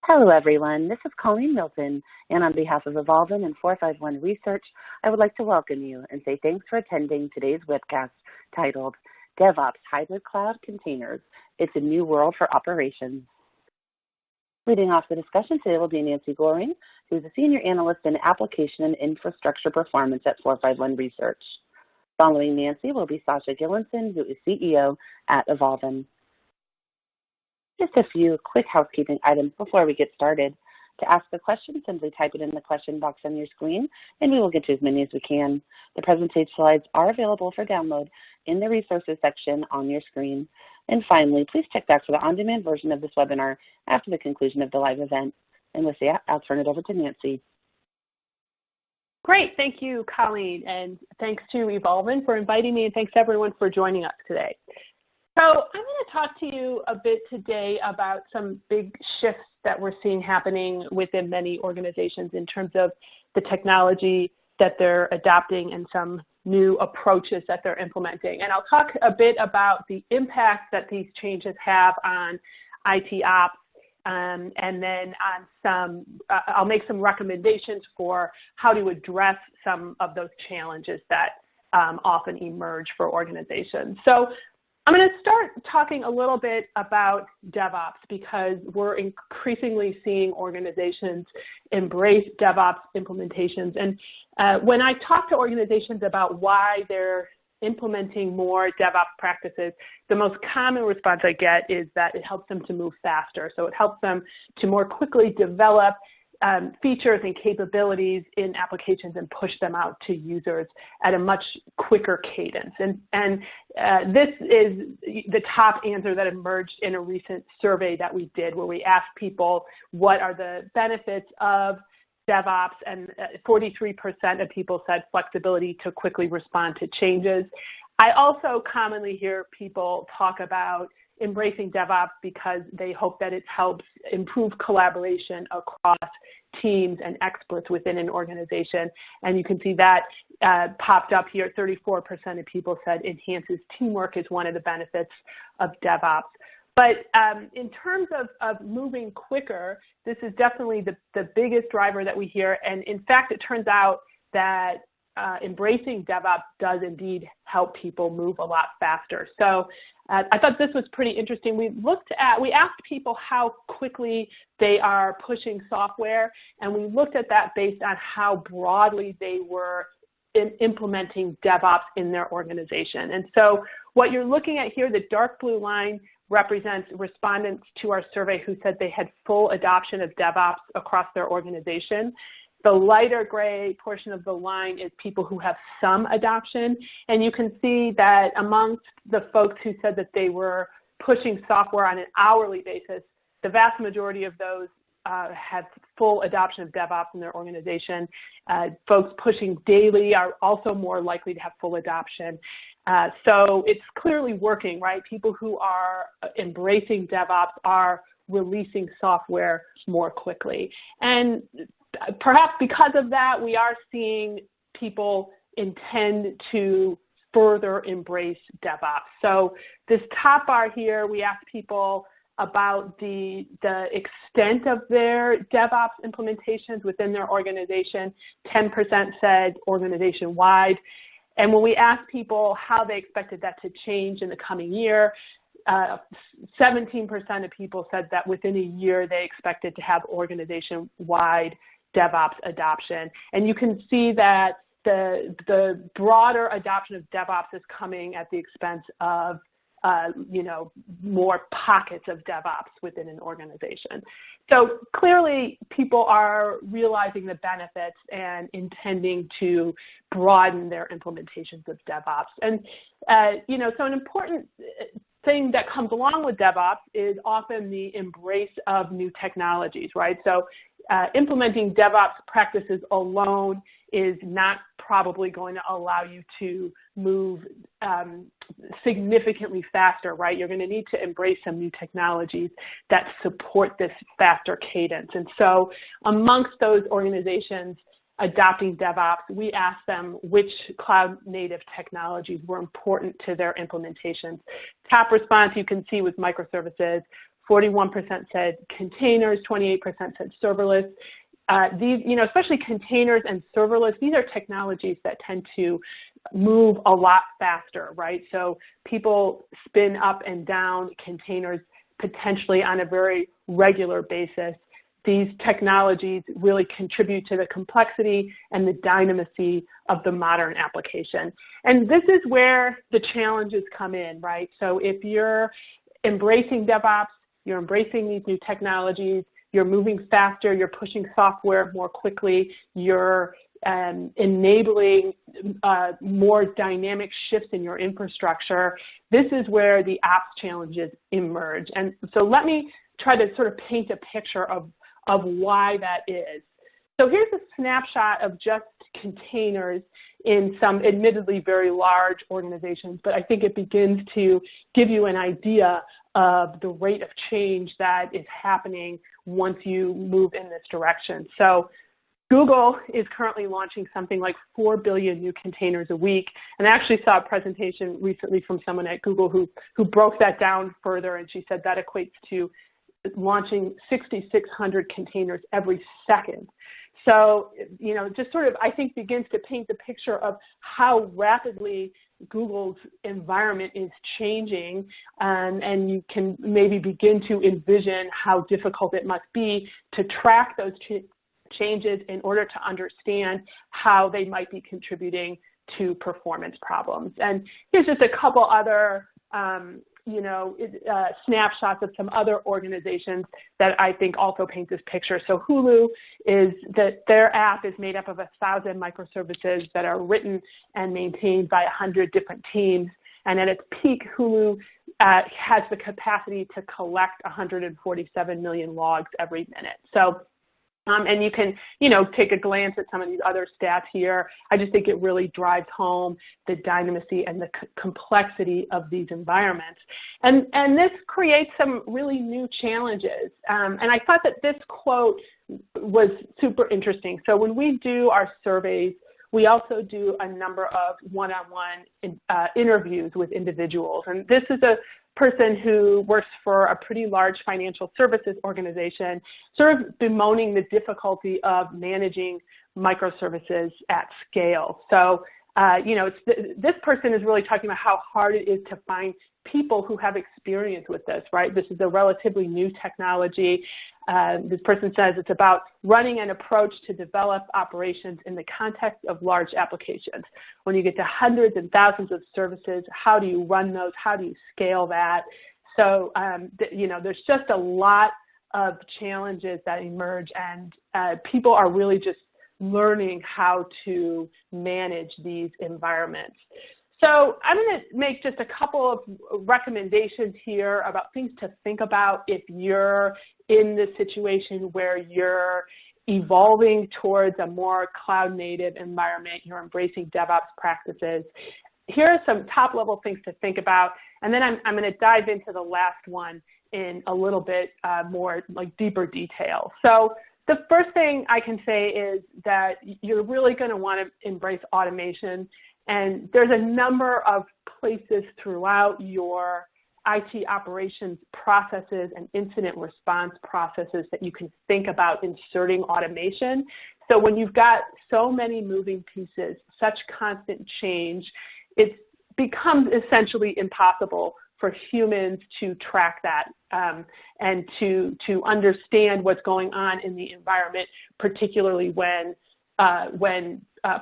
Hello, everyone. This is Colleen Milton, and on behalf of Evolven and 451 Research, I would like to welcome you and say thanks for attending today's webcast titled DevOps Hybrid Cloud Containers. It's a New World for Operations. Leading off the discussion today will be Nancy Goring, who is a Senior Analyst in Application and Infrastructure Performance at 451 Research. Following Nancy will be Sasha Gillenson, who is CEO at Evolven. Just a few quick housekeeping items before we get started. To ask a question, simply type it in the question box on your screen, and we will get to as many as we can. The presentation slides are available for download in the resources section on your screen. And finally, please check back for the on-demand version of this webinar after the conclusion of the live event. And with that, I'll turn it over to Nancy. Great, thank you, Colleen, and thanks to Evolven for inviting me, and thanks to everyone for joining us today. So I'm going to talk to you a bit today about some big shifts that we're seeing happening within many organizations in terms of the technology that they're adopting and some new approaches that they're implementing. And I'll talk a bit about the impact that these changes have on IT ops, and then I'll make some recommendations for how to address some of those challenges that often emerge for organizations. So I'm going to start talking a little bit about DevOps because we're increasingly seeing organizations embrace DevOps implementations. And when I talk to organizations about why they're implementing more DevOps practices, the most common response I get is that it helps them to move faster. So it helps them to more quickly develop features and capabilities in applications and push them out to users at a much quicker cadence. And this is the top answer that emerged in a recent survey that we did where we asked people what are the benefits of DevOps, and 43% of people said flexibility to quickly respond to changes. I also commonly hear people talk about embracing DevOps because they hope that it helps improve collaboration across teams and experts within an organization. And you can see that popped up here. 34% of people said enhances teamwork is one of the benefits of DevOps. But in terms of moving quicker, this is definitely the biggest driver that we hear. And in fact, it turns out that embracing DevOps does indeed help people move a lot faster. So I thought this was pretty interesting. We asked people how quickly they are pushing software, and we looked at that based on how broadly they were implementing DevOps in their organization. And so what you're looking at here, the dark blue line represents respondents to our survey who said they had full adoption of DevOps across their organization. The lighter gray portion of the line is people who have some adoption. And you can see that amongst the folks who said that they were pushing software on an hourly basis, the vast majority of those have full adoption of DevOps in their organization. Folks pushing daily are also more likely to have full adoption. So it's clearly working, right? People who are embracing DevOps are releasing software more quickly. And perhaps because of that, we are seeing people intend to further embrace DevOps. So this top bar here, we asked people about the extent of their DevOps implementations within their organization. 10% said organization-wide. And when we asked people how they expected that to change in the coming year, 17% of people said that within a year they expected to have organization-wide DevOps adoption. And you can see that the broader adoption of DevOps is coming at the expense of more pockets of DevOps within an organization. So clearly people are realizing the benefits and intending to broaden their implementations of DevOps. And, so an important thing that comes along with DevOps is often the embrace of new technologies, right? So implementing DevOps practices alone is not probably going to allow you to move significantly faster, right? You're going to need to embrace some new technologies that support this faster cadence. And so amongst those organizations adopting DevOps, we asked them which cloud-native technologies were important to their implementations. Top response you can see was microservices. 41% said containers, 28% said serverless. These, especially containers and serverless, these are technologies that tend to move a lot faster, right? So people spin up and down containers potentially on a very regular basis. These technologies really contribute to the complexity and the dynamisty of the modern application. And this is where the challenges come in, right? So if you're embracing DevOps, you're embracing these new technologies, you're moving faster, you're pushing software more quickly, you're enabling more dynamic shifts in your infrastructure, this is where the ops challenges emerge. And so let me try to sort of paint a picture of why that is. So here's a snapshot of just containers in some admittedly very large organizations, but I think it begins to give you an idea of the rate of change that is happening once you move in this direction. So Google is currently launching something like 4 billion new containers a week. And I actually saw a presentation recently from someone at Google who broke that down further, and she said that equates to launching 6,600 containers every second. So, just sort of, I think, begins to paint the picture of how rapidly Google's environment is changing, and you can maybe begin to envision how difficult it must be to track those changes in order to understand how they might be contributing to performance problems. And here's just a couple other snapshots of some other organizations that I think also paint this picture. So Hulu is that their app is made up of 1,000 microservices that are written and maintained by 100 different teams. And at its peak, Hulu has the capacity to collect 147 million logs every minute. So and you can, take a glance at some of these other stats here. I just think it really drives home the dynamisty and the complexity of these environments. And this creates some really new challenges. And I thought that this quote was super interesting. So when we do our surveys, we also do a number of one-on-one interviews with individuals. And this is a person who works for a pretty large financial services organization, sort of bemoaning the difficulty of managing microservices at scale. So, this person is really talking about how hard it is to find people who have experience with this, right? This is a relatively new technology. This person says it's about running an approach to develop operations in the context of large applications. When you get to hundreds and thousands of services, how do you run those? How do you scale that? So, there's just a lot of challenges that emerge, and people are really just learning how to manage these environments. So I'm going to make just a couple of recommendations here about things to think about if you're in this situation where you're evolving towards a more cloud-native environment, you're embracing DevOps practices. Here are some top-level things to think about, and then I'm going to dive into the last one in a little bit more deeper detail. So the first thing I can say is that you're really going to want to embrace automation. And there's a number of places throughout your IT operations processes and incident response processes that you can think about inserting automation. So when you've got so many moving pieces, such constant change, it becomes essentially impossible for humans to track that and to understand what's going on in the environment, particularly when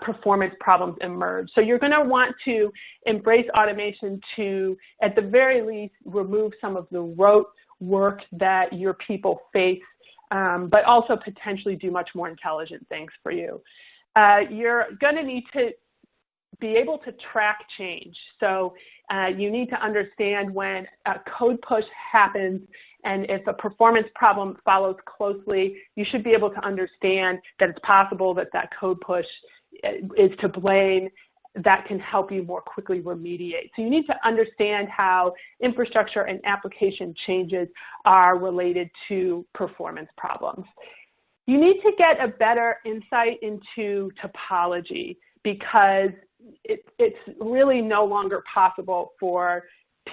performance problems emerge. So you're going to want to embrace automation to, at the very least, remove some of the rote work that your people face, but also potentially do much more intelligent things for you. You're going to need to be able to track change. So you need to understand when a code push happens, and if a performance problem follows closely, you should be able to understand that it's possible that that code push is to blame. That can help you more quickly remediate. So you need to understand how infrastructure and application changes are related to performance problems. You need to get a better insight into topology because it's really no longer possible for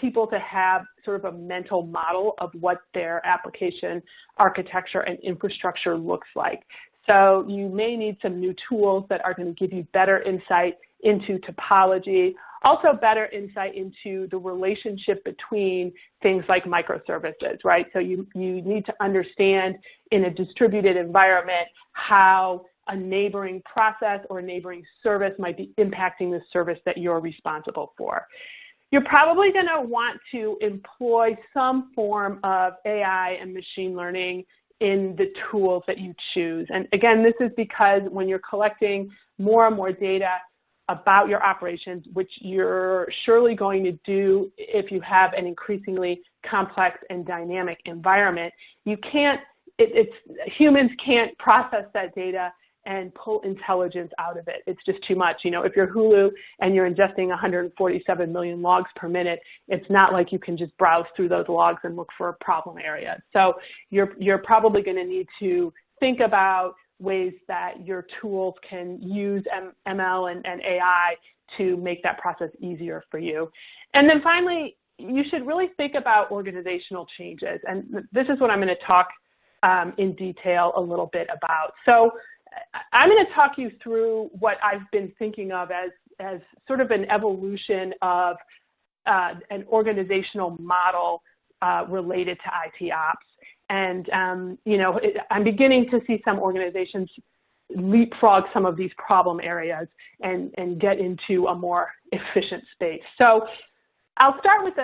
people to have sort of a mental model of what their application architecture and infrastructure looks like. So you may need some new tools that are going to give you better insight into topology, also better insight into the relationship between things like microservices, right? So you need to understand in a distributed environment how a neighboring process or neighboring service might be impacting the service that you're responsible for. You're probably going to want to employ some form of AI and machine learning in the tools that you choose. And again, this is because when you're collecting more and more data about your operations, which you're surely going to do if you have an increasingly complex and dynamic environment, humans can't process that data and pull intelligence out of it. It's just too much. You know, if you're Hulu and you're ingesting 147 million logs per minute, it's not like you can just browse through those logs and look for problem areas. So you're probably going to need to think about ways that your tools can use ML and AI to make that process easier for you. And then finally, you should really think about organizational changes. And this is what I'm going to talk in detail a little bit about. So I'm going to talk you through what I've been thinking of as sort of an evolution of an organizational model related to IT ops. And, you know, I'm beginning to see some organizations leapfrog some of these problem areas and get into a more efficient space. So I'll start with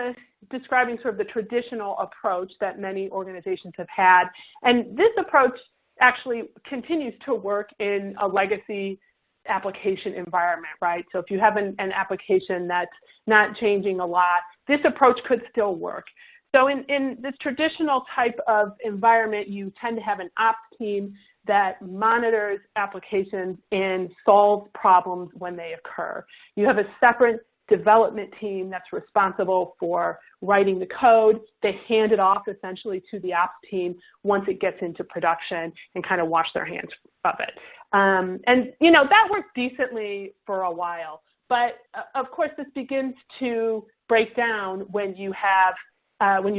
describing sort of the traditional approach that many organizations have had. And this approach actually continues to work in a legacy application environment, right? So if you have an application that's not changing a lot, this approach could still work. So in this traditional type of environment, you tend to have an ops team that monitors applications and solves problems when they occur. You have a separate development team that's responsible for writing the code. They hand it off essentially to the ops team once it gets into production and kind of wash their hands of it. And, you know, that worked decently for a while. But, of course, this begins to break down when you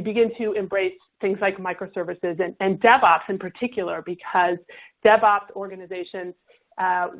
begin to embrace things like microservices and DevOps in particular, because DevOps organizations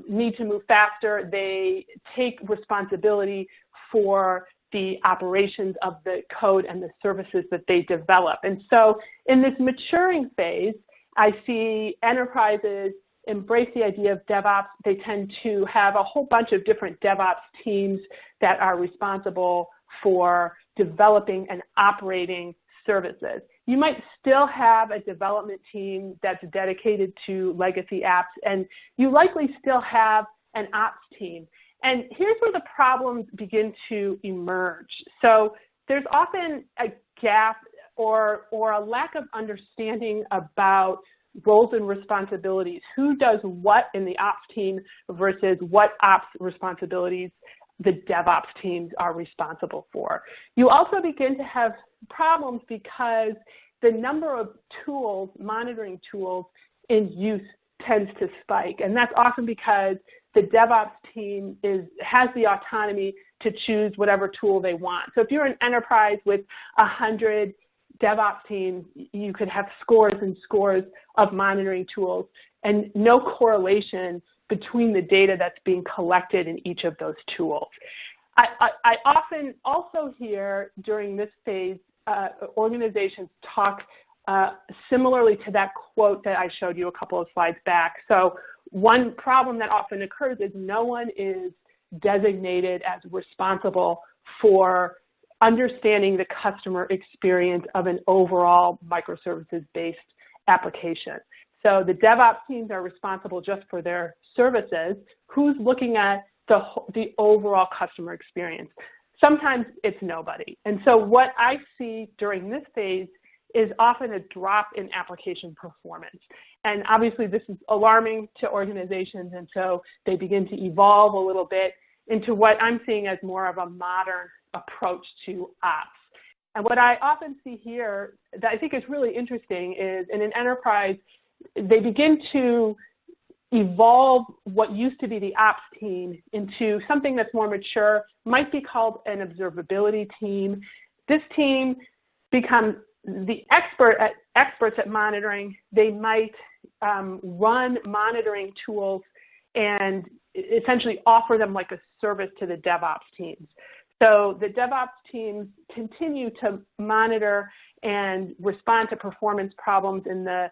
need to move faster. They take responsibility for the operations of the code and the services that they develop. And so in this maturing phase, I see enterprises embrace the idea of DevOps. They tend to have a whole bunch of different DevOps teams that are responsible for developing and operating services. You might still have a development team that's dedicated to legacy apps, and you likely still have an ops team. And here's where the problems begin to emerge. So there's often a gap or a lack of understanding about roles and responsibilities. Who does what in the ops team versus what ops responsibilities the DevOps teams are responsible for. You also begin to have problems because the number of tools, monitoring tools in use tends to spike. And that's often because the DevOps team has the autonomy to choose whatever tool they want. So if you're an enterprise with 100 DevOps teams, you could have scores and scores of monitoring tools and no correlation between the data that's being collected in each of those tools. I often also hear during this phase, organizations talk similarly to that quote that I showed you a couple of slides back. So one problem that often occurs is no one is designated as responsible for understanding the customer experience of an overall microservices-based application. So the DevOps teams are responsible just for their services. Who's looking at the overall customer experience? Sometimes it's nobody. And so what I see during this phase is often a drop in application performance. And obviously this is alarming to organizations, and so they begin to evolve a little bit into what I'm seeing as more of a modern approach to ops. And what I often see here that I think is really interesting is in an enterprise, they begin to evolve what used to be the ops team into something that's more mature, might be called an observability team. This team becomes the experts at monitoring. They might run monitoring tools and essentially offer them like a service to the DevOps teams. So the DevOps teams continue to monitor and respond to performance problems in the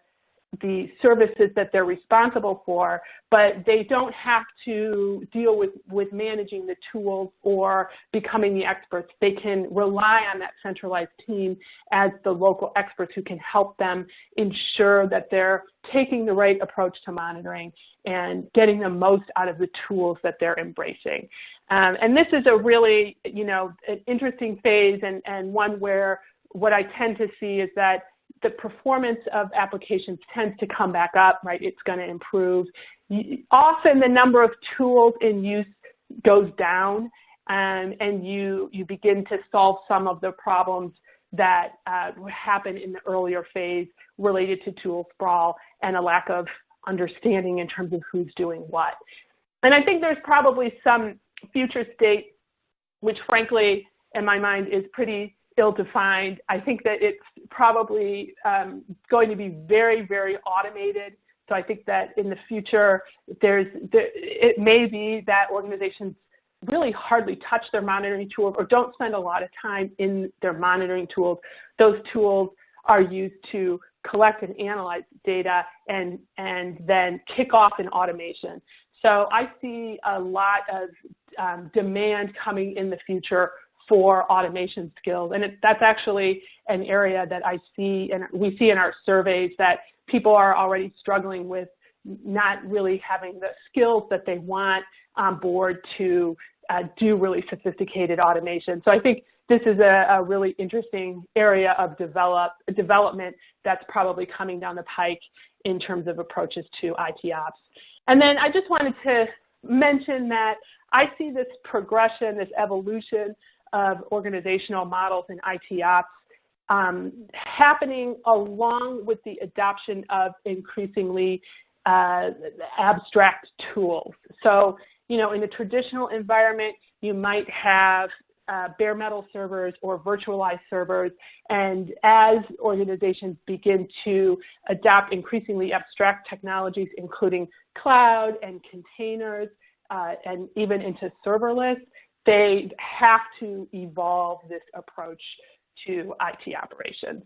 services that they're responsible for, but they don't have to deal with managing the tools or becoming the experts. They can rely on that centralized team as the local experts who can help them ensure that they're taking the right approach to monitoring and getting the most out of the tools that they're embracing. And this is a really, an interesting phase and one where what I tend to see is that the performance of applications tends to come back up, right? It's going to improve. Often the number of tools in use goes down, and you begin to solve some of the problems that happen in the earlier phase related to tool sprawl and a lack of understanding in terms of who's doing what. And I think there's probably some future state, which frankly, in my mind, is pretty ill-defined. I think that it's probably going to be very, very automated. So I think that in the future, it may be that organizations really hardly touch their monitoring tools or don't spend a lot of time in their monitoring tools. Those tools are used to collect and analyze data and then kick off an automation. So I see a lot of demand coming in the future for automation skills. And that's actually an area that I see, and we see in our surveys that people are already struggling with not really having the skills that they want on board to do really sophisticated automation. So I think this is a really interesting area of development that's probably coming down the pike in terms of approaches to IT ops. And then I just wanted to mention that I see this progression, this evolution of organizational models in IT ops happening along with the adoption of increasingly abstract tools. So, in a traditional environment, you might have bare metal servers or virtualized servers, and as organizations begin to adopt increasingly abstract technologies, including cloud and containers, and even into serverless, they have to evolve this approach to IT operations.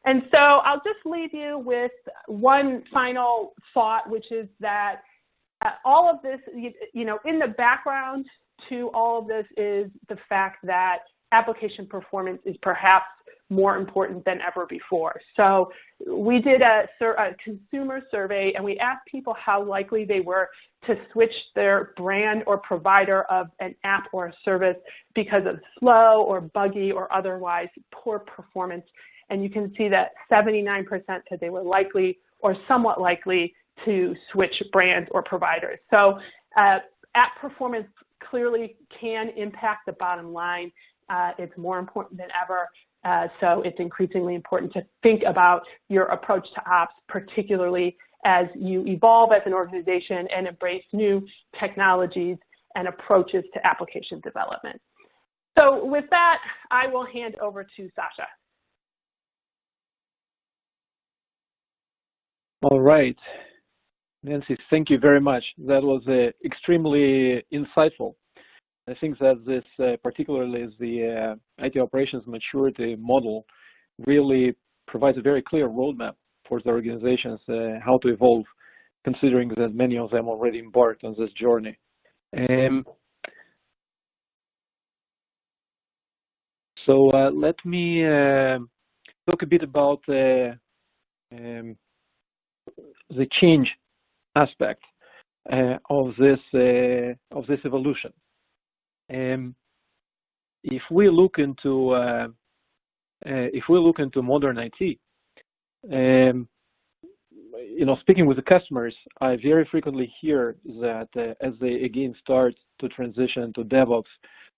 And so I'll just leave you with one final thought, which is that all of this, in the background to all of this is the fact that application performance is perhaps more important than ever before. So we did a consumer survey, and we asked people how likely they were to switch their brand or provider of an app or a service because of slow or buggy or otherwise poor performance. And you can see that 79% said they were likely or somewhat likely to switch brands or providers. So app performance clearly can impact the bottom line. It's more important than ever. So it's increasingly important to think about your approach to ops, particularly as you evolve as an organization and embrace new technologies and approaches to application development. So with that, I will hand over to Sasha. All right. Nancy, thank you very much. That was extremely insightful. I think that this, particularly as the IT operations maturity model, really provides a very clear roadmap for the organizations how to evolve, considering that many of them already embarked on this journey. So let me talk a bit about the change aspect of this evolution. If we look into modern IT, speaking with the customers, I very frequently hear that as they again start to transition to DevOps,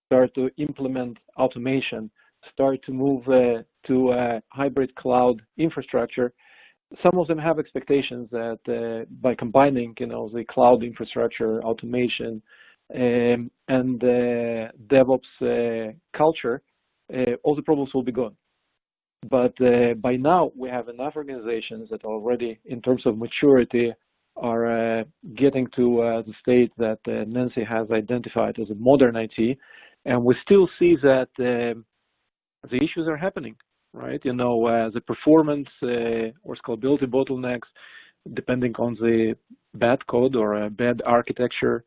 start to implement automation, start to move to hybrid cloud infrastructure, some of them have expectations that by combining, the cloud infrastructure, automation, and DevOps culture, all the problems will be gone. But by now, we have enough organizations that already, in terms of maturity, are getting to the state that Nancy has identified as a modern IT, and we still see that the issues are happening, right? The performance or scalability bottlenecks, depending on the bad code or bad architecture,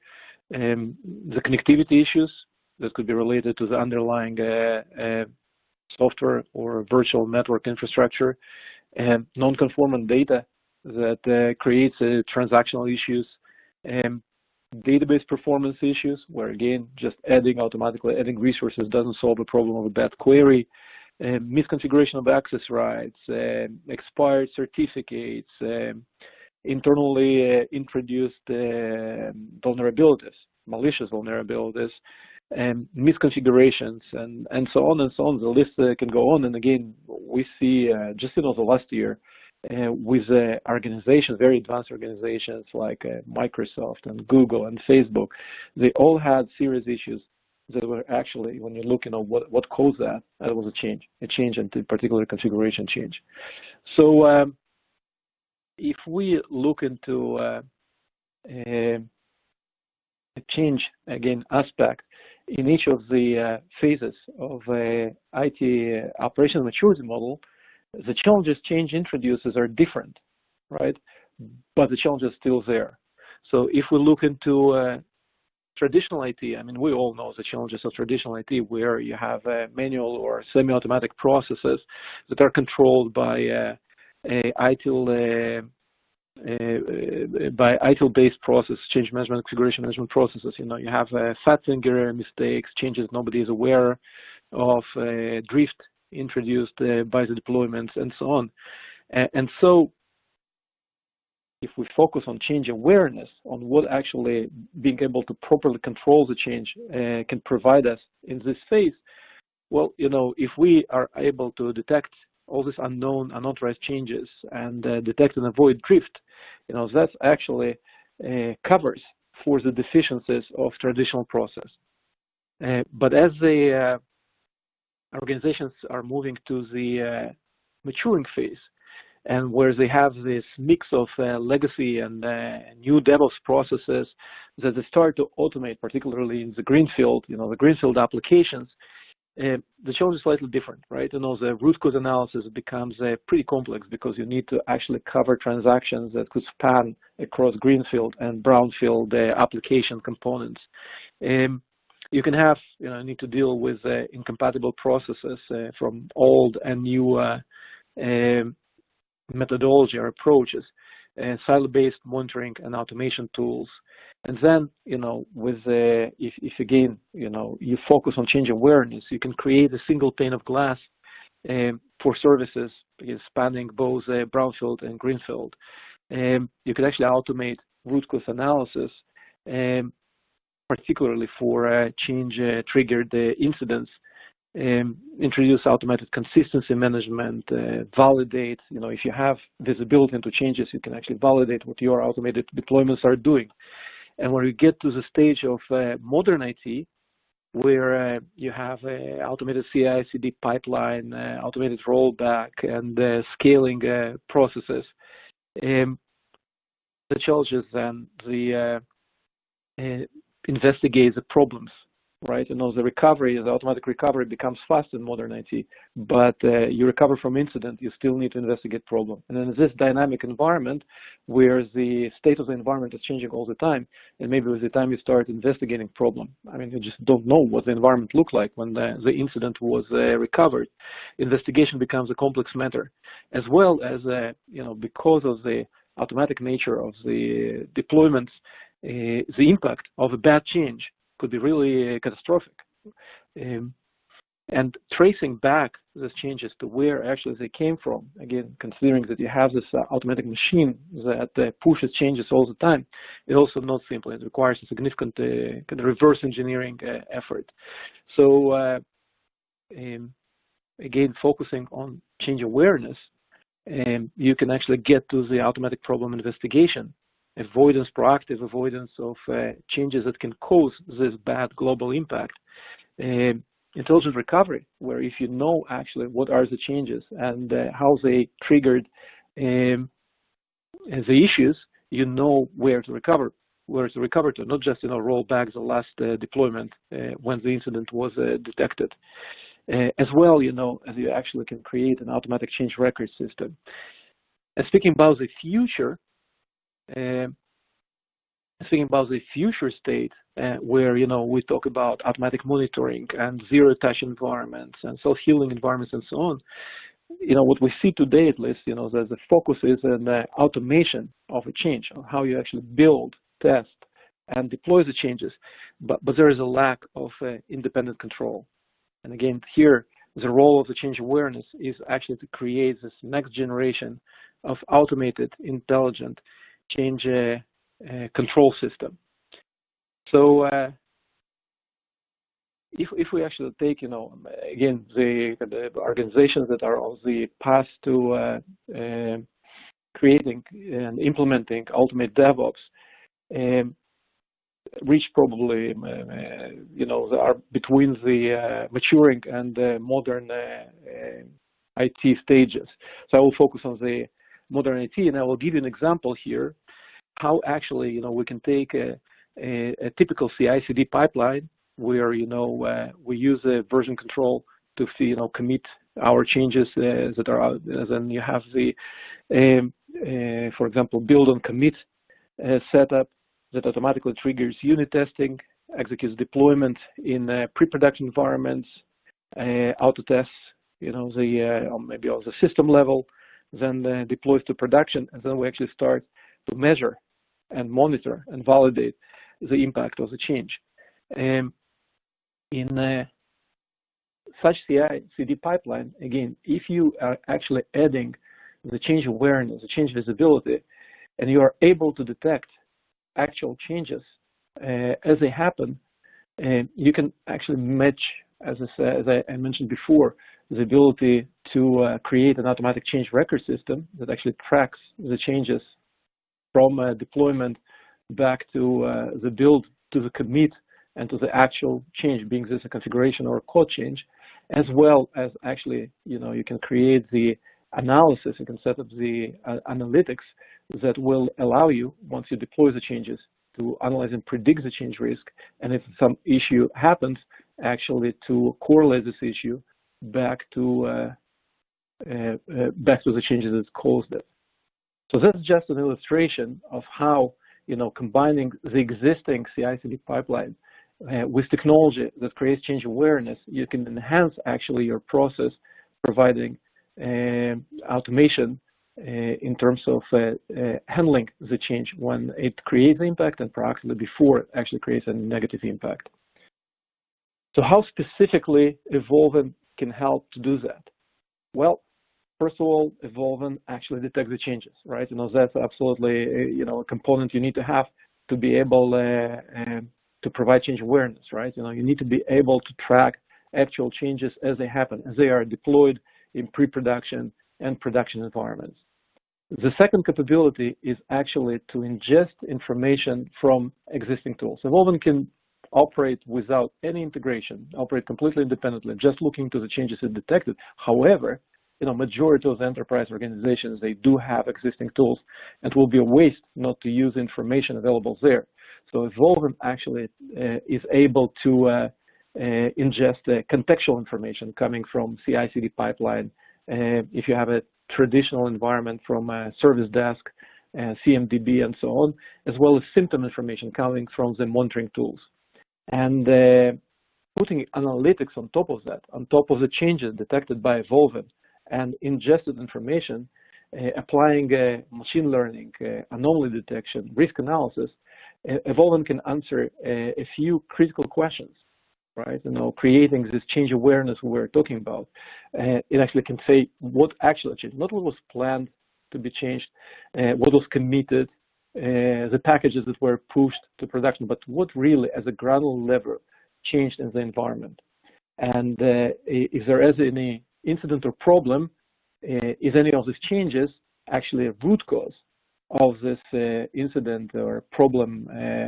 the connectivity issues that could be related to the underlying software or virtual network infrastructure, and non-conformant data that creates transactional issues, database performance issues, where again, just automatically adding resources doesn't solve the problem of a bad query, misconfiguration of access rights, expired certificates, internally introduced vulnerabilities, malicious vulnerabilities, and misconfigurations, and so on and so on. The list can go on. And again, we see just the last year with organizations, very advanced organizations like Microsoft and Google and Facebook, they all had serious issues that were actually, when you look, what caused that, it was a change in particular configuration change. So if we look into a change, again, aspect in each of the phases of IT operational maturity model, the challenges change introduces are different, right? But the challenge is still there. So if we look into traditional IT, we all know the challenges of traditional IT, where you have manual or semi-automatic processes that are controlled by ITIL-based process, change management, configuration management processes. You have fat finger mistakes, changes nobody is aware of, drift introduced by the deployments, and so on. And so if we focus on change awareness, on what actually being able to properly control the change can provide us in this phase, well, if we are able to detect all these unknown, unauthorized changes and detect and avoid drift, that actually covers for the deficiencies of traditional process. But as the organizations are moving to the maturing phase, and where they have this mix of legacy and new DevOps processes that they start to automate, particularly in the greenfield, the greenfield applications, the challenge is slightly different, right? The root cause analysis becomes pretty complex, because you need to actually cover transactions that could span across greenfield and brownfield application components. You can have, need to deal with incompatible processes from old and new methodology or approaches, silo-based monitoring and automation tools. And then, with if again, you focus on change awareness, you can create a single pane of glass for services spanning both brownfield and greenfield. You can actually automate root cause analysis, particularly for change-triggered incidents, introduce automated consistency management, validate, if you have visibility into changes, you can actually validate what your automated deployments are doing. And when you get to the stage of modern IT, where you have automated CI/CD pipeline, automated rollback, and scaling processes, the challenge is then the investigate the problems, right? The recovery, the automatic recovery becomes fast in modern IT, but you recover from incident, you still need to investigate problem. And in this dynamic environment, where the state of the environment is changing all the time, and maybe with the time you start investigating problem, you just don't know what the environment looked like when the incident was recovered. Investigation becomes a complex matter, as well as, because of the automatic nature of the deployments, the impact of a bad change could be really catastrophic. And tracing back these changes to where actually they came from, again, considering that you have this automatic machine that pushes changes all the time, it's also not simple. It requires a significant kind of reverse engineering effort. So again, focusing on change awareness you can actually get to the automatic problem investigation, avoidance, proactive avoidance of changes that can cause this bad global impact. Intelligent recovery, where if you know actually what are the changes and how they triggered the issues, you know where to recover to, not just roll back the last deployment when the incident was detected. As well, as you actually can create an automatic change record system. And speaking about the future state, where we talk about automatic monitoring and zero-touch environments and self-healing environments and so on. What we see today, at least, that the focus is on the automation of a change, on how you actually build, test, and deploy the changes, but there is a lack of independent control. And again, here, the role of the change awareness is actually to create this next generation of automated, intelligent change control system. So if we actually take, again, the organizations that are on the path to creating and implementing ultimate DevOps, reach probably, they are between the maturing and modern IT stages. So I will focus on the modern IT, and I will give you an example here how actually, we can take a typical CI/CD pipeline where, we use a version control to see, commit our changes that are out. Then you have the, for example, build on commit setup that automatically triggers unit testing, executes deployment in pre-production environments, auto tests, maybe on the system level, then deploys to production, and then we actually start to measure and monitor and validate the impact of the change. In such CI/CD pipeline, again, if you are actually adding the change awareness, the change visibility, and you are able to detect actual changes as they happen, you can actually match, as I mentioned before, the ability to create an automatic change record system that actually tracks the changes from deployment back to the build, to the commit, and to the actual change, being this a configuration or a code change, as well as actually, you can create the analysis, you can set up the analytics that will allow you, once you deploy the changes, to analyze and predict the change risk, and if some issue happens, actually to correlate this issue back to the changes that caused it. So that's just an illustration of how, combining the existing CI/CD pipeline with technology that creates change awareness, you can enhance actually your process, providing automation in terms of handling the change when it creates impact and proactively before it actually creates a negative impact. So how specifically Evolven can help to do that? Well, first of all, Evolven actually detects the changes, right? That's absolutely a component you need to have to be able to provide change awareness, right? You need to be able to track actual changes as they happen, as they are deployed in pre-production and production environments. The second capability is actually to ingest information from existing tools. Evolven can operate without any integration, operate completely independently, just looking to the changes it detected. However, majority of the enterprise organizations, they do have existing tools, and it will be a waste not to use information available there. So Evolven actually is able to ingest contextual information coming from CI/CD pipeline. If you have a traditional environment from a service desk, CMDB, and so on, as well as symptom information coming from the monitoring tools. And putting analytics on top of that, on top of the changes detected by Evolven, and ingested information, applying machine learning, anomaly detection, risk analysis, Evolven can answer a few critical questions, right? Creating this change awareness we're talking about. It actually can say what actually changed, not what was planned to be changed, what was committed, the packages that were pushed to production, but what really, as a granular level, changed in the environment. And if there is any incident or problem, is any of these changes actually a root cause of this incident or problem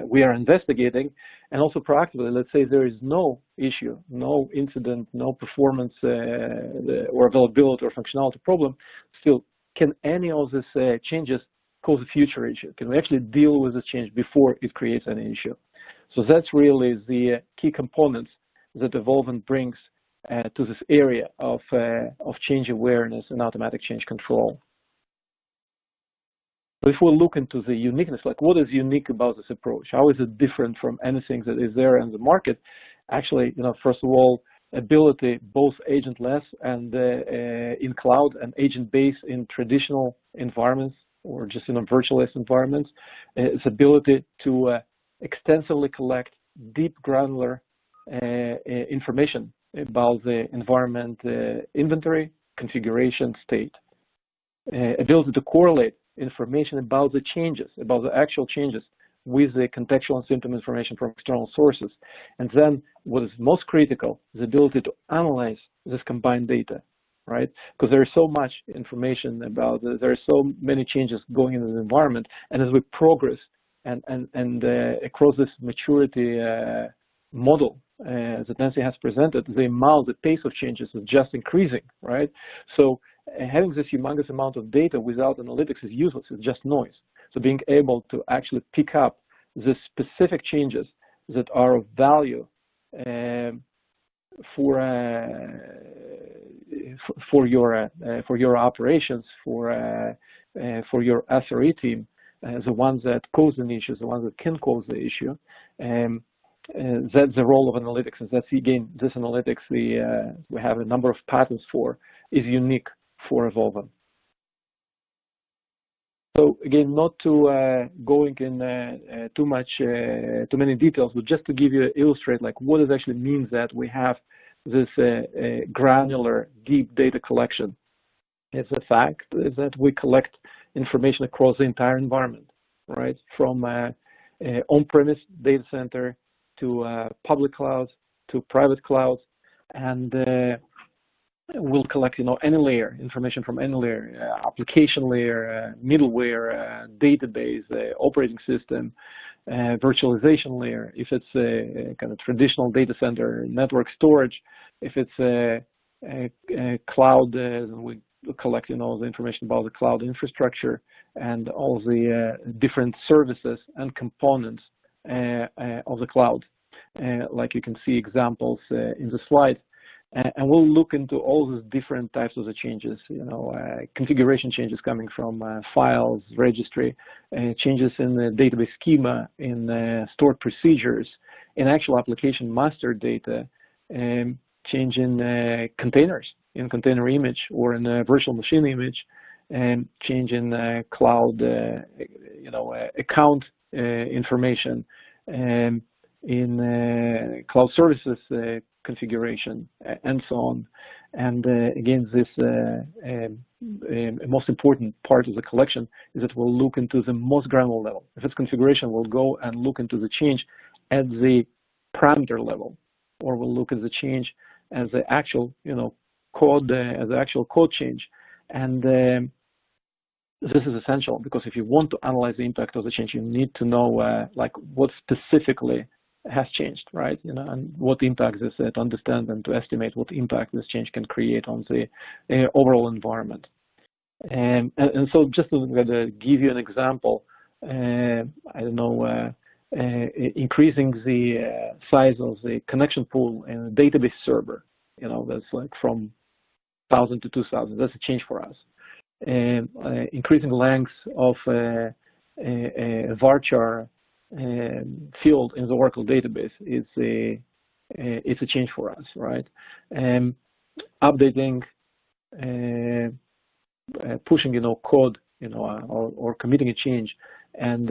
we are investigating, and also proactively, let's say there is no issue, no incident, no performance or availability or functionality problem, still, can any of these changes cause a future issue? Can we actually deal with this change before it creates any issue? So that's really the key components that Evolven brings to this area of change awareness and automatic change control. So if we look into the uniqueness, like what is unique about this approach? How is it different from anything that is there in the market? Actually, first of all, ability both agentless and in cloud and agent-based in traditional environments or just in virtualized environments. Its ability to extensively collect deep granular information about the environment inventory, configuration, state. Ability to correlate information about the changes, about the actual changes with the contextual and symptom information from external sources. And then what is most critical is the ability to analyze this combined data, right? Because there is so much information about, there are so many changes going into the environment, and as we progress and across this maturity model that Nancy has presented, the pace of changes is just increasing, right? So having this humongous amount of data without analytics is useless, it's just noise. So being able to actually pick up the specific changes that are of value for your operations, for your SRE team, the ones that cause an issue, the ones that can cause the issue, that's the role of analytics. And that's, again, this analytics we have a number of patents for, is unique for Evolven. So again, not to going in too many details, but just to give you, illustrate like what it actually means that we have this granular, deep data collection. It's a fact that we collect information across the entire environment, right? From on-premise data center to public clouds to private clouds, and we'll collect, any layer, information from any layer, application layer, middleware, database, operating system, virtualization layer. If it's a kind of traditional data center, network storage. If it's a cloud, we collect, the information about the cloud infrastructure and all the different services and components of the cloud. Like you can see examples in the slide. And we'll look into all these different types of the changes, configuration changes coming from files, registry, changes in the database schema, in stored procedures, in actual application master data, change in containers, in container image or in a virtual machine image, and change in cloud, account information, in cloud services configuration, and so on. And again, this most important part of the collection is that we'll look into the most granular level. If it's configuration, we'll go and look into the change at the parameter level, or we'll look at the change as the actual, code, as the actual code change. And this is essential, because if you want to analyze the impact of the change, you need to know like what specifically has changed, right? And what impact this to understand and to estimate what impact this change can create on the overall environment. And so just to give you an example, increasing the size of the connection pool in a database server, that's like from 1,000 to 2,000. That's a change for us. And increasing length of a varchar field in the Oracle database is it's a change for us, right? Updating, pushing, code, or committing a change, and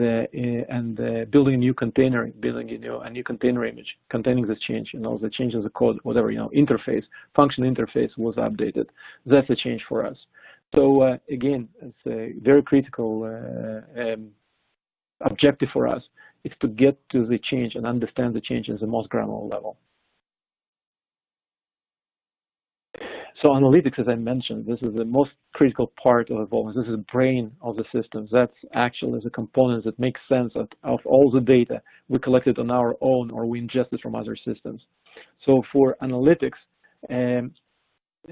building a new container, building a new container image containing this change, the change of the code, whatever, interface, function interface was updated. That's a change for us. So again, it's a very critical objective for us is to get to the change and understand the change at the most granular level. So analytics, as I mentioned, this is the most critical part of EVOLVEN'S. This is the brain of the systems. That's actually the components that make sense of all the data we collected on our own or we ingested from other systems. So for analytics, our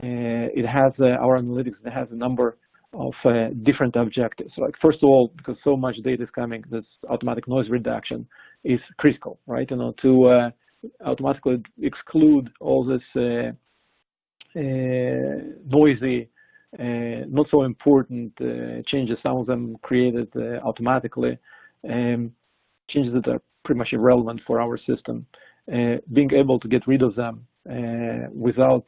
analytics has a number of different objectives. Like first of all, because so much data is coming, this automatic noise reduction is critical, right? To automatically exclude all this noisy, not so important changes. Some of them created automatically, changes that are pretty much irrelevant for our system. Being able to get rid of them without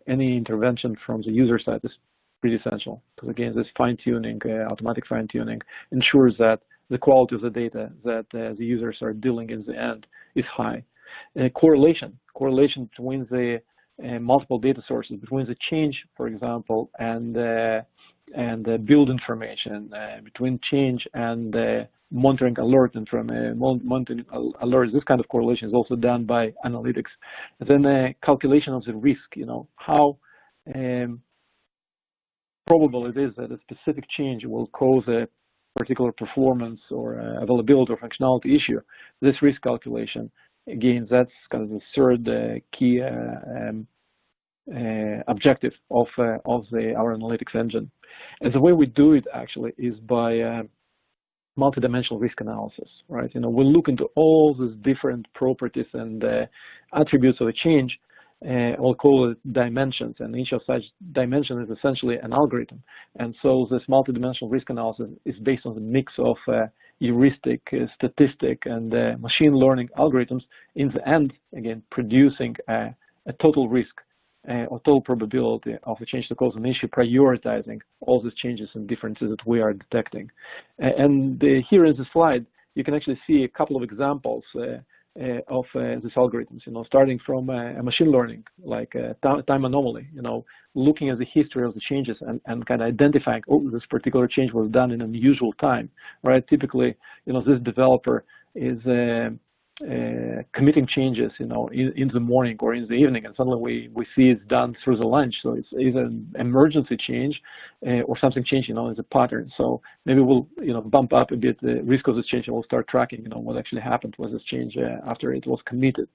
any intervention from the user side is pretty essential, because again, this fine-tuning, automatic fine-tuning, ensures that the quality of the data that the users are dealing in the end is high. Correlation between the multiple data sources, between the change, for example, and the build information, between change and monitoring alert and from monitoring alerts. This kind of correlation is also done by analytics. And then calculation of the risk, how probable it is that a specific change will cause a particular performance or availability or functionality issue. This risk calculation, again, that's kind of the third key objective of our analytics engine. And the way we do it actually is by multidimensional risk analysis, right? We look into all these different properties and attributes of a change. We'll call it dimensions, and each of such dimension is essentially an algorithm. And so this multidimensional risk analysis is based on the mix of heuristic, statistic, and machine learning algorithms, in the end, again, producing a total risk or total probability of a change to cause an issue, prioritizing all these changes and differences that we are detecting. And here in the slide, you can actually see a couple of examples of these algorithms, starting from machine learning, like time anomaly, looking at the history of the changes and kind of identifying, oh, this particular change was done in an unusual time, right? Typically, this developer is committing changes, in the morning or in the evening, and suddenly we see it's done through the lunch. So it's either an emergency change or something changed, in the pattern. So maybe we'll, bump up a bit the risk of this change, and we'll start tracking, what actually happened with this change after it was committed,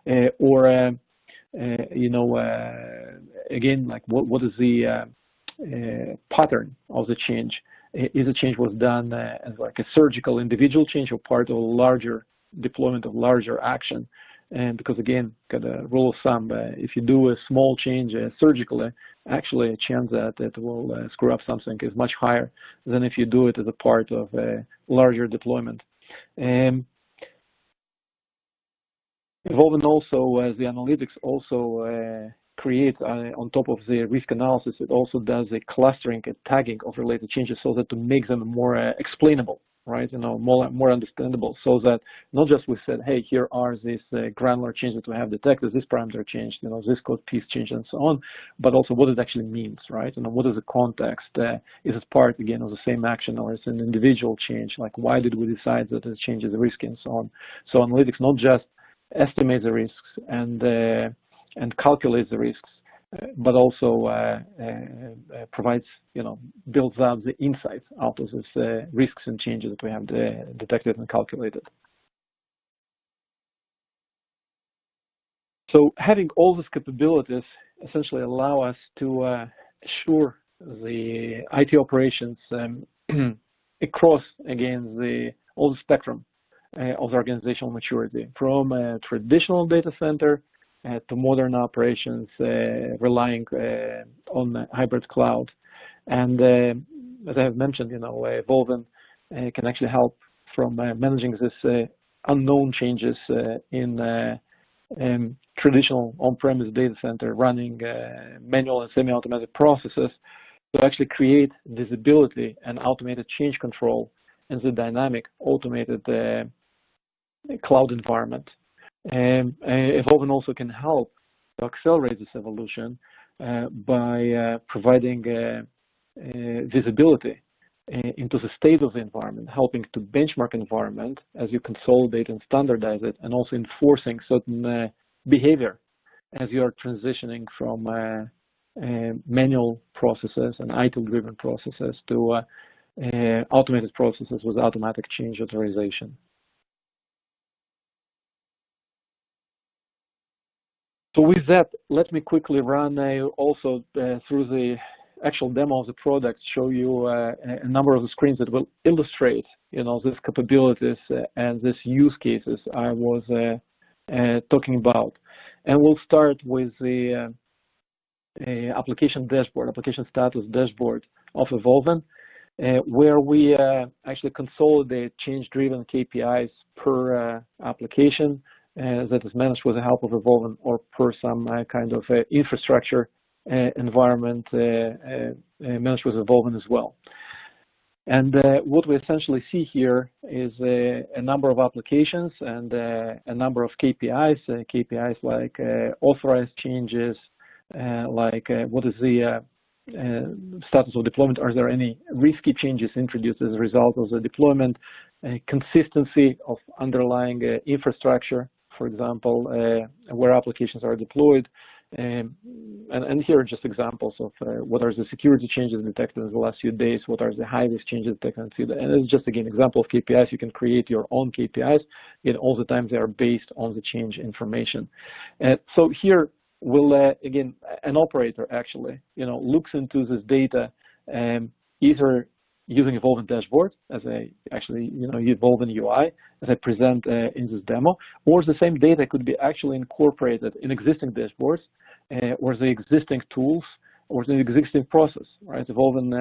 again, like what is the pattern of the change? Is the change was done as like a surgical individual change or part of a larger deployment of larger action? And because again, got a rule of thumb, if you do a small change surgically, actually a chance that it will screw up something is much higher than if you do it as a part of a larger deployment. EVOLVEN also, the analytics also creates, on top of the risk analysis, it also does a clustering and tagging of related changes so that to make them more explainable, right? More understandable, so that not just we said, hey, here are these granular changes that we have detected, this parameter changed, this code piece changed, and so on, but also what it actually means, right? What is the context? Is it part, again, of the same action, or is it an individual change? Like, why did we decide that this change is risky, and so on? So analytics not just estimates the risks and calculates the risks, but also provides, builds up the insights out of these risks and changes that we have detected and calculated. So having all these capabilities essentially allow us to assure the IT operations across, again, all the spectrum of the organizational maturity, from a traditional data center to modern operations relying on hybrid cloud. And as I have mentioned, EVOLVEN can actually help from managing this unknown changes in traditional on-premise data center, running manual and semi-automated processes, to actually create visibility and automated change control in the dynamic automated cloud environment. EVOLVEN also can help to accelerate this evolution by providing visibility into the state of the environment, helping to benchmark environment as you consolidate and standardize it, and also enforcing certain behavior as you are transitioning from manual processes and ITIL-driven processes to automated processes with automatic change authorization. So with that, let me quickly run also through the actual demo of the product, show you a number of the screens that will illustrate, these capabilities and these use cases I was talking about. And we'll start with the application dashboard, application status dashboard of Evolven, where we actually consolidate change-driven KPIs per application that is managed with the help of Evolven or per some kind of infrastructure environment managed with Evolven as well. And what we essentially see here is a number of applications and a number of KPIs, KPIs like authorized changes, like what is the status of deployment, are there any risky changes introduced as a result of the deployment, consistency of underlying infrastructure, for example, where applications are deployed. And here are just examples of what are the security changes detected in the last few days, what are the high-risk changes detected. And it's just, again, example of KPIs. You can create your own KPIs. Again, all the time they are based on the change information. So here, will again, an operator actually, looks into this data, either using Evolven dashboard as Evolven UI as I present in this demo, or the same data could be actually incorporated in existing dashboards or the existing tools or the existing process, right? Evolven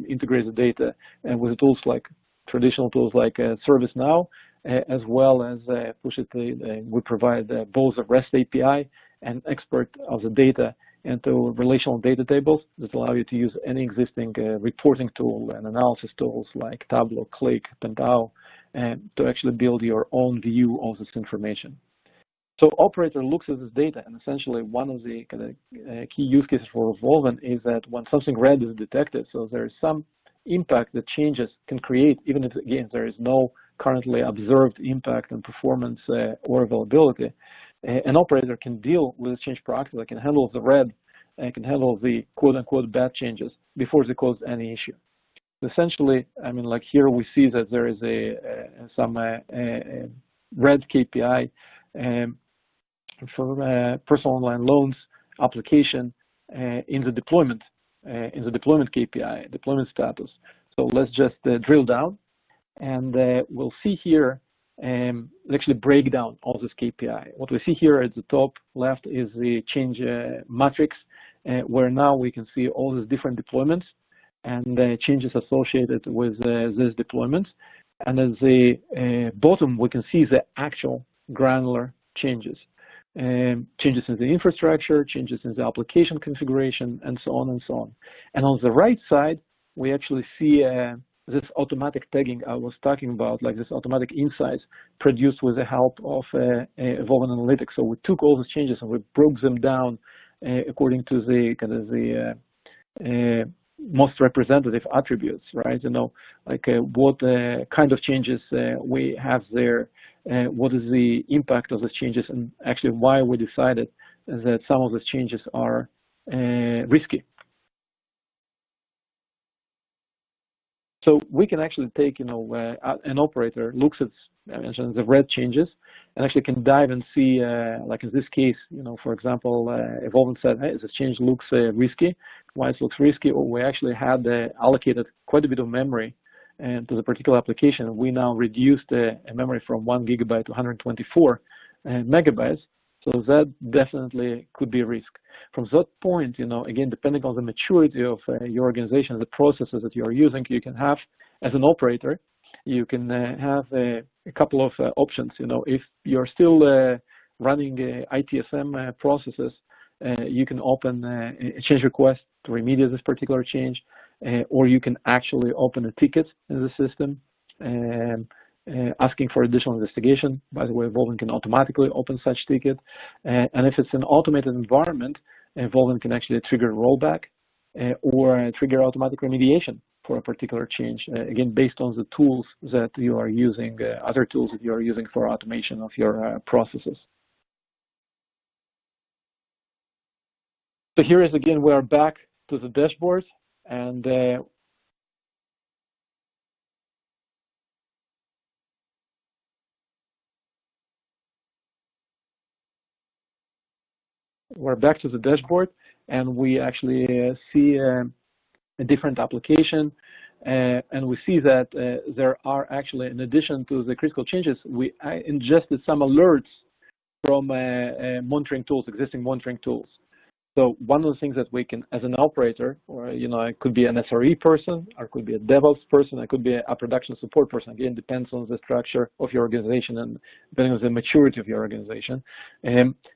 integrates the data with the tools like traditional tools like ServiceNow, as well as we provide both a REST API and export of the data into relational data tables that allow you to use any existing reporting tool and analysis tools like Tableau, Qlik, Pentao, and to actually build your own view of this information. So operator looks at this data, and essentially one of the key use cases for Evolven is that when something red is detected, so there is some impact that changes can create, even if, again, there is no currently observed impact on performance or availability, an operator can deal with the change proactively, can handle the red, and can handle the quote-unquote bad changes before they cause any issue. Essentially, I mean, like here we see that there is some red KPI for personal online loans application in the deployment KPI, deployment status. So let's just drill down, and we'll see here actually break down all this KPI. What we see here at the top left is the change matrix, where now we can see all these different deployments and changes associated with these deployments. And at the bottom, we can see the actual granular changes. Changes in the infrastructure, changes in the application configuration, and so on and so on. And on the right side, we actually see this automatic tagging I was talking about, like this automatic insights produced with the help of Evolven Analytics. So we took all these changes and we broke them down according to the most representative attributes, right? Like what kind of changes we have there, what is the impact of these changes, and actually why we decided that some of these changes are risky. So we can actually take, an operator looks at, I mentioned, the red changes, and actually can dive and see, like in this case, for example, Evolven said, hey, this change looks risky. Why it looks risky? Well, we actually had allocated quite a bit of memory to the particular application. We now reduced a memory from 1 gigabyte to 124 megabytes. So that definitely could be a risk. From that point, again, depending on the maturity of your organization, the processes that you are using, you can have, as an operator, you can have a couple of options. If you're still running ITSM processes, you can open a change request to remediate this particular change, or you can actually open a ticket in the system asking for additional investigation. By the way, Evolven can automatically open such ticket. And if it's an automated environment, Evolven can actually trigger rollback or trigger automatic remediation for a particular change, again, based on the tools that you are using, other tools that you are using for automation of your processes. So here is again, we are back to the dashboard, and we're back to the dashboard, and we actually see a different application, and we see that there are actually, in addition to the critical changes, we ingested some alerts from monitoring tools, existing monitoring tools. So one of the things that we can, as an operator, or it could be an SRE person, or it could be a DevOps person, it could be a production support person. Again, depends on the structure of your organization and depending on the maturity of your organization.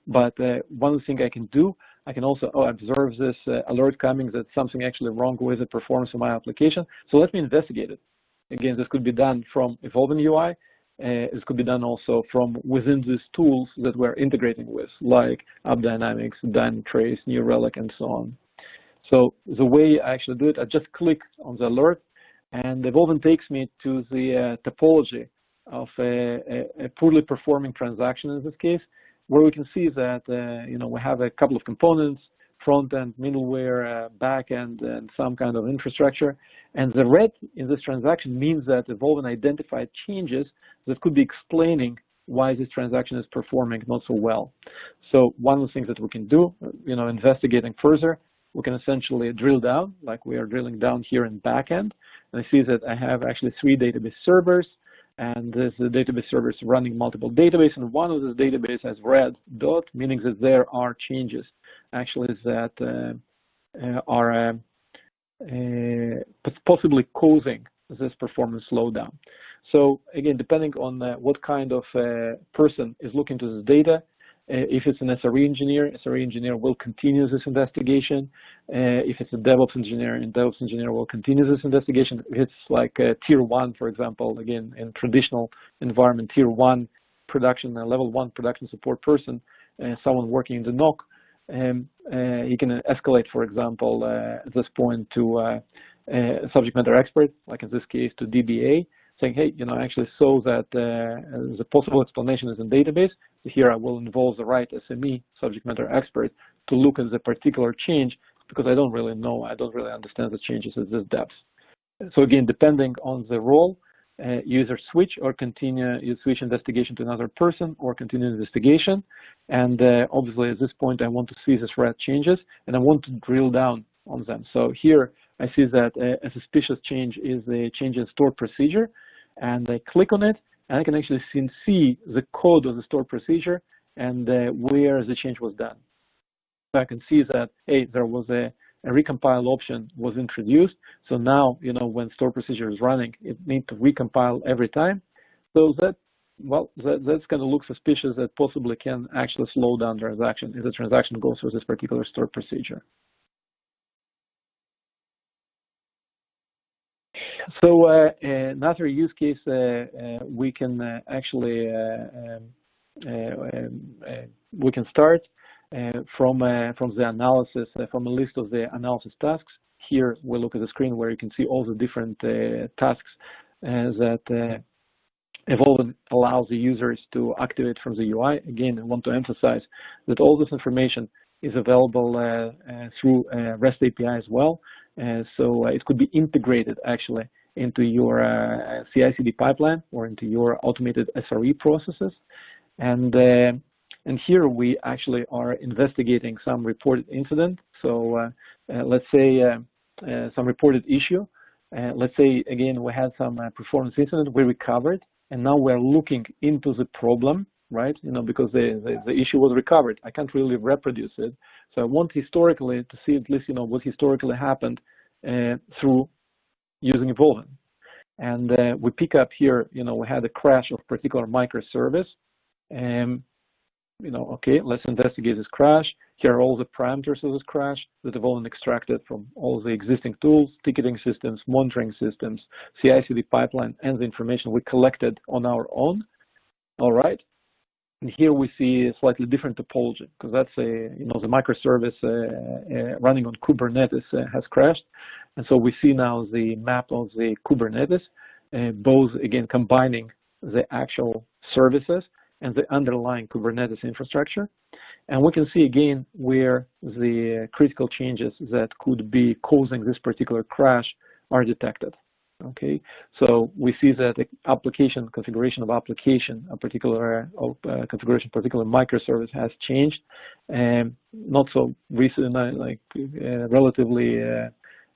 But one of the things I can do, I can also observe this alert coming that something actually wrong with the performance of my application. So let me investigate it. Again, this could be done from Evolven UI. It could be done also from within these tools that we're integrating with, like AppDynamics, Dynatrace, New Relic, and so on. So the way I actually do it, I just click on the alert, and Evolven takes me to the topology of a poorly performing transaction in this case, where we can see that we have a couple of components: front-end, middleware, back-end, and some kind of infrastructure. And the red in this transaction means that Evolven identified changes that could be explaining why this transaction is performing not so well. So one of the things that we can do, investigating further, we can essentially drill down, like we are drilling down here in back-end. And I see that I have actually 3 database servers, and this database server is running multiple databases, and one of the database has red dot, meaning that there are changes actually that are possibly causing this performance slowdown. So again, depending on what kind of person is looking to this data, if it's an SRE engineer will continue this investigation. If it's a DevOps engineer will continue this investigation. If it's like a tier 1, for example, again, in traditional environment, tier 1 production, level 1 production support person, someone working in the NOC, he can escalate, for example, at this point to a subject matter expert, like in this case to DBA, saying, hey, I actually saw that the possible explanation is in database. Here I will involve the right SME, subject matter expert, to look at the particular change because I don't really know, I don't really understand the changes at this depth. So again, depending on the role, you either switch or continue, you switch investigation to another person or continue investigation. And obviously at this point, I want to see these red changes and I want to drill down on them. So here I see that a suspicious change is the change in stored procedure, and I click on it, and I can actually see the code of the stored procedure and where the change was done. So I can see that, hey, there was a recompile option was introduced. So now, when stored procedure is running, it needs to recompile every time. So that's going to look suspicious. That possibly can actually slow down the transaction if the transaction goes through this particular stored procedure. So another use case we can actually we can start from the analysis, from a list of the analysis tasks. Here we look at the screen where you can see all the different tasks that Evolven allows the users to activate from the UI. Again, I want to emphasize that all this information is available through REST API as well. So it could be integrated actually into your CI/CD pipeline or into your automated SRE processes. And here we actually are investigating some reported incident. So let's say some reported issue. Let's say, again, we had some performance incident, we recovered, and now we're looking into the problem, right? Because the issue was recovered. I can't really reproduce it. So I want historically to see at least, what historically happened through using Evolven. And we pick up here, we had a crash of particular microservice. Okay, let's investigate this crash. Here are all the parameters of this crash that Evolven extracted from all the existing tools, ticketing systems, monitoring systems, CI/CD pipeline, and the information we collected on our own. All right. And here we see a slightly different topology because that's the microservice running on Kubernetes has crashed. And so we see now the map of the Kubernetes, both again combining the actual services and the underlying Kubernetes infrastructure. And we can see again where the critical changes that could be causing this particular crash are detected. Okay, so we see that the application configuration of application, a particular configuration, particular microservice has changed, and not so recent, like relatively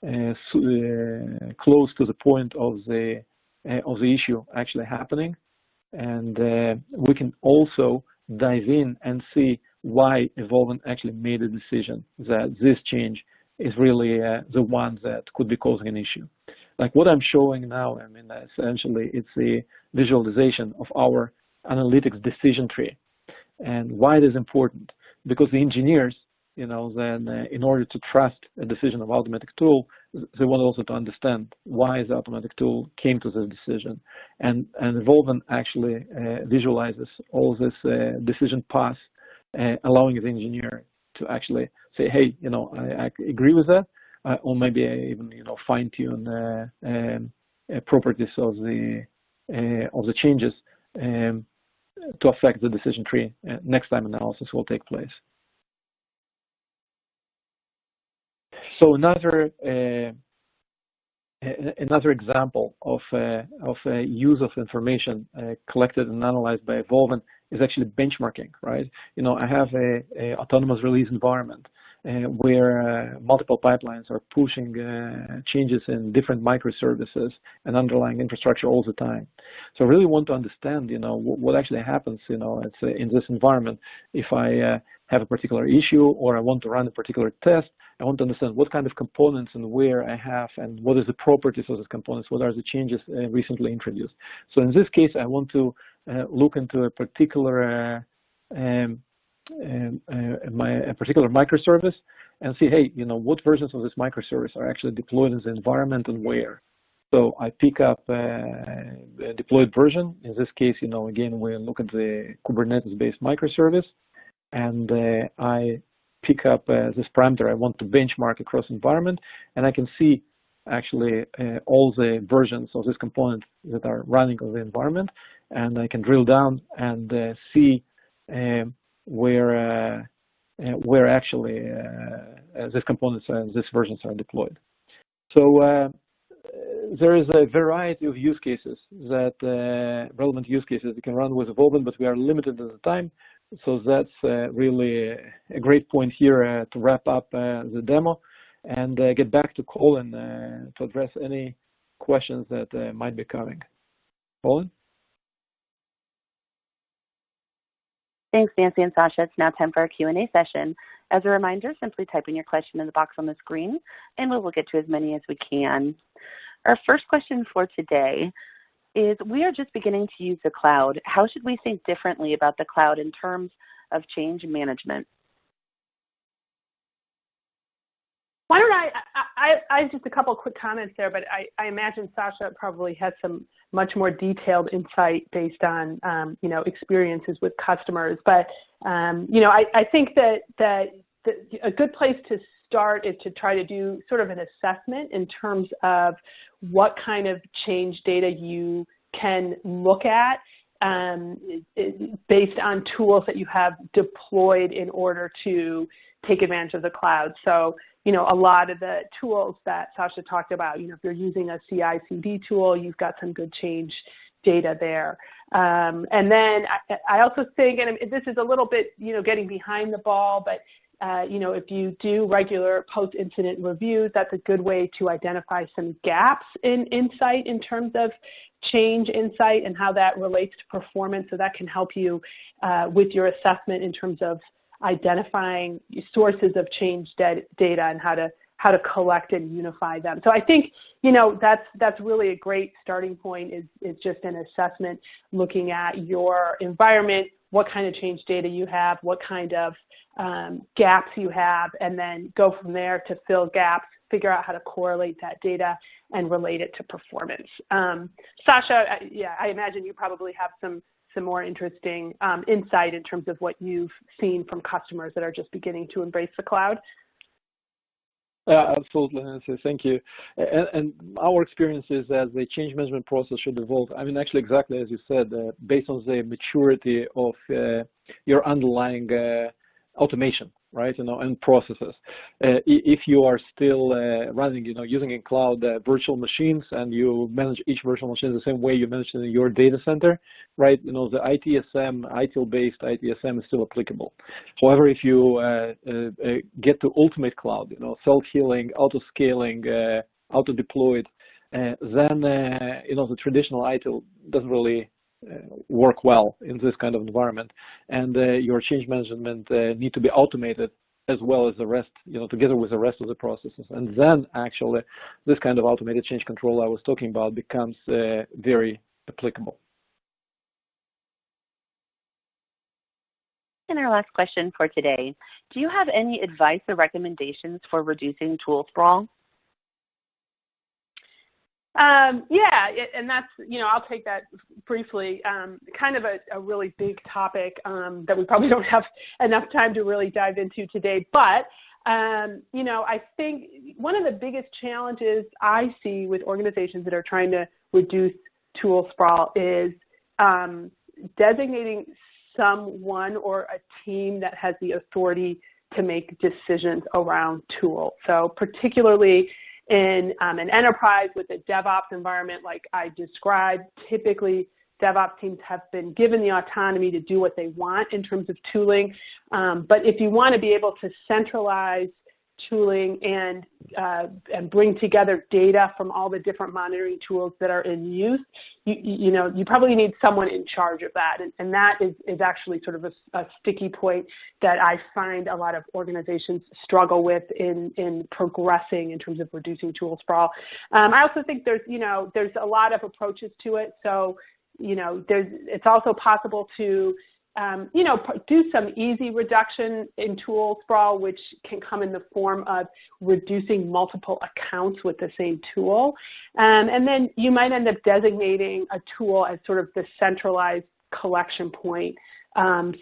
close to the point of the issue actually happening, and we can also dive in and see why Evolven actually made a decision that this change is really the one that could be causing an issue. Like what I'm showing now, I mean, essentially it's the visualization of our analytics decision tree. And why it is important? Because the engineers, you know, then in order to trust a decision of automatic tool, they want also to understand why the automatic tool came to this decision. And Evolven actually visualizes all this decision path, allowing the engineer to actually say, hey, you know, I agree with that. Or maybe even, you know, fine-tune properties of the changes to affect the decision tree next time analysis will take place. So another example of use of information collected and analyzed by Evolven is actually benchmarking, right? You know, I have a autonomous release environment where multiple pipelines are pushing changes in different microservices and underlying infrastructure all the time. So I really want to understand, you know, what actually happens, you know, in this environment. If I have a particular issue or I want to run a particular test, I want to understand what kind of components and where I have and what is the properties of those components, what are the changes recently introduced. So in this case, I want to look into a particular a particular microservice and see, hey, you know, what versions of this microservice are actually deployed in the environment and where. So I pick up a deployed version. In this case, you know, again, we look at the Kubernetes-based microservice, and I pick up this parameter I want to benchmark across environment, and I can see actually all the versions of this component that are running on the environment, and I can drill down and see where actually these components and these versions are deployed. So there is a variety of use cases that relevant use cases you can run with Evolven, but we are limited at the time. So that's really a great point here to wrap up the demo and get back to Colin to address any questions that might be coming. Colin? Thanks, Nancy and Sasha. It's now time for our Q&A session. As a reminder, simply type in your question in the box on the screen, and we will get to as many as we can. Our first question for today is, we are just beginning to use the cloud. How should we think differently about the cloud in terms of change management? Why don't I just a couple quick comments there, but I imagine Sasha probably has some much more detailed insight based on, you know, experiences with customers. But, you know, I think that a good place to start is to try to do sort of an assessment in terms of what kind of change data you can look at based on tools that you have deployed in order to take advantage of the cloud. So, you know, a lot of the tools that Sasha talked about, you know, if you're using a CI/CD tool, you've got some good change data there. And then I also think, and this is a little bit, you know, getting behind the ball, but, you know, if you do regular post-incident reviews, that's a good way to identify some gaps in insight in terms of change insight and how that relates to performance. So that can help you with your assessment in terms of identifying sources of change data and how to collect and unify them. So I think, you know, that's really a great starting point is just an assessment looking at your environment, what kind of change data you have, what kind of gaps you have, and then go from there to fill gaps, figure out how to correlate that data and relate it to performance. Sasha, yeah, I imagine you probably have some more interesting insight in terms of what you've seen from customers that are just beginning to embrace the cloud. Absolutely, Nancy. Thank you. And our experience is that the change management process should evolve. I mean, actually, exactly as you said, based on the maturity of your underlying automation, right? And processes. If you are still running, using in cloud virtual machines, and you manage each virtual machine the same way you manage it in your data center, right? The ITSM, ITIL-based ITSM is still applicable. However, if you get to ultimate cloud, self-healing, auto-scaling, auto-deployed, then the traditional ITIL doesn't really work well in this kind of environment, and your change management need to be automated as well as the rest, together with the rest of the processes. And then actually this kind of automated change control I was talking about becomes very applicable. And our last question for today, do you have any advice or recommendations for reducing tool sprawl? Yeah, and that's, I'll take that briefly. Kind of a really big topic that we probably don't have enough time to really dive into today. But, I think one of the biggest challenges I see with organizations that are trying to reduce tool sprawl is designating someone or a team that has the authority to make decisions around tools. So particularly in an enterprise with a DevOps environment like I described, typically DevOps teams have been given the autonomy to do what they want in terms of tooling. But if you want to be able to centralize tooling and bring together data from all the different monitoring tools that are in use, you probably need someone in charge of that. And that is actually sort of a sticky point that I find a lot of organizations struggle with in progressing in terms of reducing tool sprawl. I also think there's a lot of approaches to it. So, it's also possible to do some easy reduction in tool sprawl, which can come in the form of reducing multiple accounts with the same tool. And then you might end up designating a tool as sort of the centralized collection point.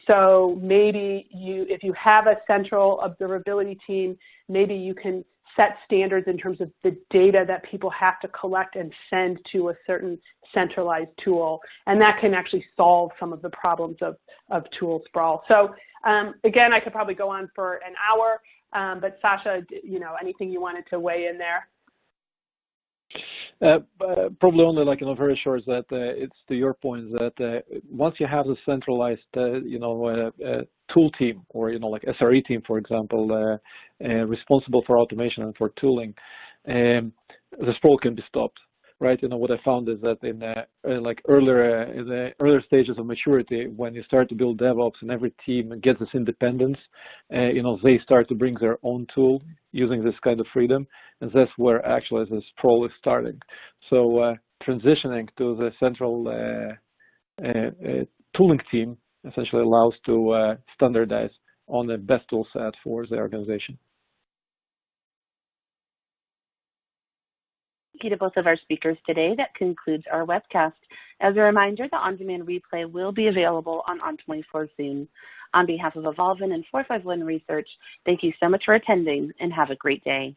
So maybe if you have a central observability team, maybe you can set standards in terms of the data that people have to collect and send to a certain centralized tool. And that can actually solve some of the problems of tool sprawl. So again, I could probably go on for an hour, but Sasha, anything you wanted to weigh in there? Probably only very short that it's to your point that once you have the centralized, tool team or, like SRE team, for example, responsible for automation and for tooling, the sprawl can be stopped, right? What I found is that in the earlier stages of maturity, when you start to build DevOps and every team gets this independence, they start to bring their own tool using this kind of freedom, and that's where actually the sprawl is starting. So transitioning to the central tooling team essentially allows to standardize on the best tool set for the organization. Thank you to both of our speakers today. That concludes our webcast. As a reminder, the on-demand replay will be available on ON24 soon. On behalf of Evolven and 451 Research, thank you so much for attending and have a great day.